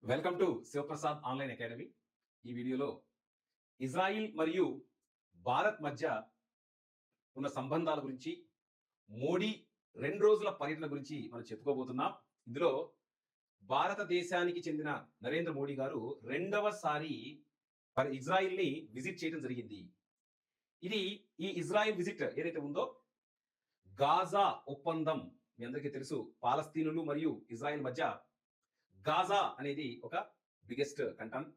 Welcome to Shivaprasad online academy. ఈ వీడియోలో Israel మరియు భారత్ మధ్య ఉన్న సంబంధాల గురించి, మోడీ 2 రోజుల పర్యటన గురించి మనం చెప్పుకోబోతున్నాం. ఇందులో భారతదేశానికి చెందిన నరేంద్ర మోడీ గారు రెండవసారి ఇజ్రాయిల్ని విజిట్ చేయడం జరిగింది. ఈ ఇజ్రాయిల్ విజిట్ ఏదైతే ఉందో గాజా ఒప్పందం, మీ అందరికీ తెలుసు, పాలస్తీనులు మరియు ఇజ్రాయిల్ మధ్య గాజా అనేది ఒక బిగ్గెస్ట్ కంటెంట్.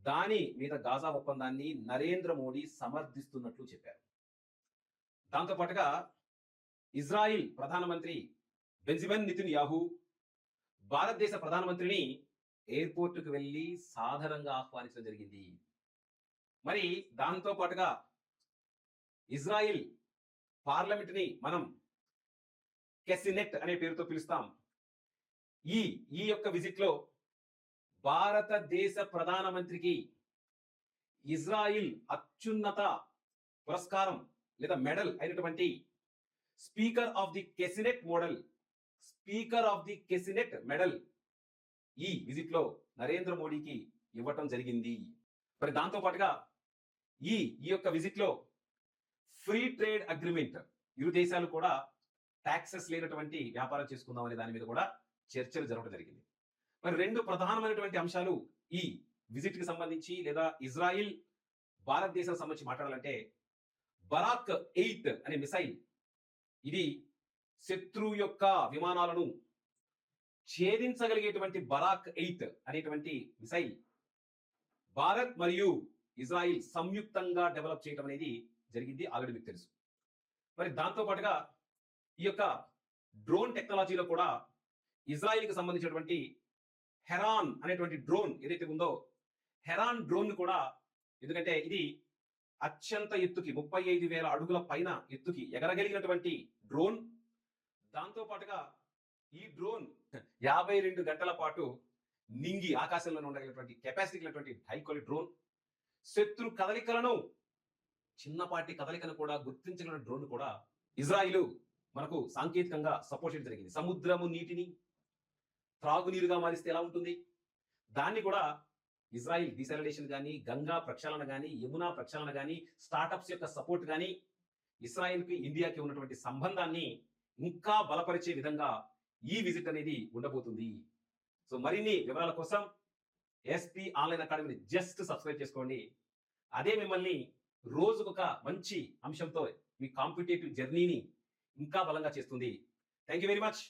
దాని మీద గాజా ఒప్పందాన్ని నరేంద్ర మోడీ సమర్థిస్తున్నట్లు చెప్పారు. దాంతో పాటుగా ఇజ్రాయిల్ ప్రధానమంత్రి బెంజమిన్ నెతన్యాహు భారతదేశ ప్రధానమంత్రిని ఎయిర్పోర్టుకు వెళ్లి సాధారణంగా ఆహ్వానించడం జరిగింది. మరి దాంతో పాటుగా ఇజ్రాయిల్ పార్లమెంట్ ని మనం కెసినెట్ అనే పేరుతో పిలుస్తాం. ఈ యొక్క విజిట్ లో భారతదేశ ప్రధానమంత్రికి ఇజ్రాయిల్ అత్యున్నత పురస్కారం లేదా మెడల్ అయినటువంటి స్పీకర్ ఆఫ్ ది కెసినెట్ మెడల్ ఈ విజిట్ లో నరేంద్ర మోడీకి ఇవ్వటం జరిగింది. మరి దాంతో పాటుగా ఈ యొక్క విజిట్ లో ఫ్రీ ట్రేడ్ అగ్రిమెంట్, ఇరు దేశాలు కూడా ట్యాక్సెస్ లేనటువంటి వ్యాపారం చేసుకుందాం అనే దాని మీద కూడా చర్చలు జరగడం జరిగింది. మరి 2 ప్రధానమైనటువంటి అంశాలు ఈ విజిట్ కి సంబంధించి లేదా ఇజ్రాయిల్ భారతదేశం సంబంధించి మాట్లాడాలంటే, బరాక్ 8 అనే మిసైల్, ఇది శత్రువు యొక్క విమానాలను ఛేదించగలిగేటువంటి బరాక్ 8 అనేటువంటి మిసైల్ భారత్ మరియు ఇజ్రాయిల్ సంయుక్తంగా డెవలప్ చేయడం అనేది జరిగింది. ఆల్రెడీ మీకు తెలుసు. మరి దాంతో పాటుగా ఈ యొక్క డ్రోన్ టెక్నాలజీలో కూడా ఇజ్రాయిల్ కి సంబంధించినటువంటి హెరాన్ అనేటువంటి డ్రోన్ ఏదైతే ఉందో, హెరాన్ డ్రోన్ కూడా, ఎందుకంటే ఇది అత్యంత ఎత్తుకి 35,000 అడుగుల పైన ఎత్తుకి ఎగరగలిగినటువంటి డ్రోన్. దాంతో పాటుగా ఈ డ్రోన్ 52 గంటల పాటు నింగి ఆకాశంలో ఉండగలిగినటువంటి కెపాసిటీ కలిగినటువంటి హైకోలి డ్రోన్. శత్రు కదలికలను, చిన్నపాటి కదలికను కూడా గుర్తించగలిగిన డ్రోన్ కూడా ఇజ్రాయిల్ మనకు సాంకేతికంగా సపోర్ట్ చేయడం జరిగింది. సముద్రము నీటిని త్రాగునీరుగా మారిస్తే ఎలా ఉంటుంది, దాన్ని కూడా ఇజ్రాయిల్ డిసాలినేషన్ కానీ, గంగా ప్రక్షాళన కానీ, యమునా ప్రక్షాళన కానీ, స్టార్టప్స్ యొక్క సపోర్ట్ కానీ, ఇస్రాయిల్కి ఇండియాకి ఉన్నటువంటి సంబంధాన్ని ఇంకా బలపరిచే విధంగా ఈ విజిట్ అనేది ఉండబోతుంది. సో మరిన్ని వివరాల కోసం ఎస్పీ ఆన్లైన్ అకాడమీని జస్ట్ సబ్స్క్రైబ్ చేసుకోండి. అదే మిమ్మల్ని రోజుకొక మంచి అంశంతో మీ కాంపిటేటివ్ జర్నీని ఇంకా బలంగా చేస్తుంది. Thank you very much.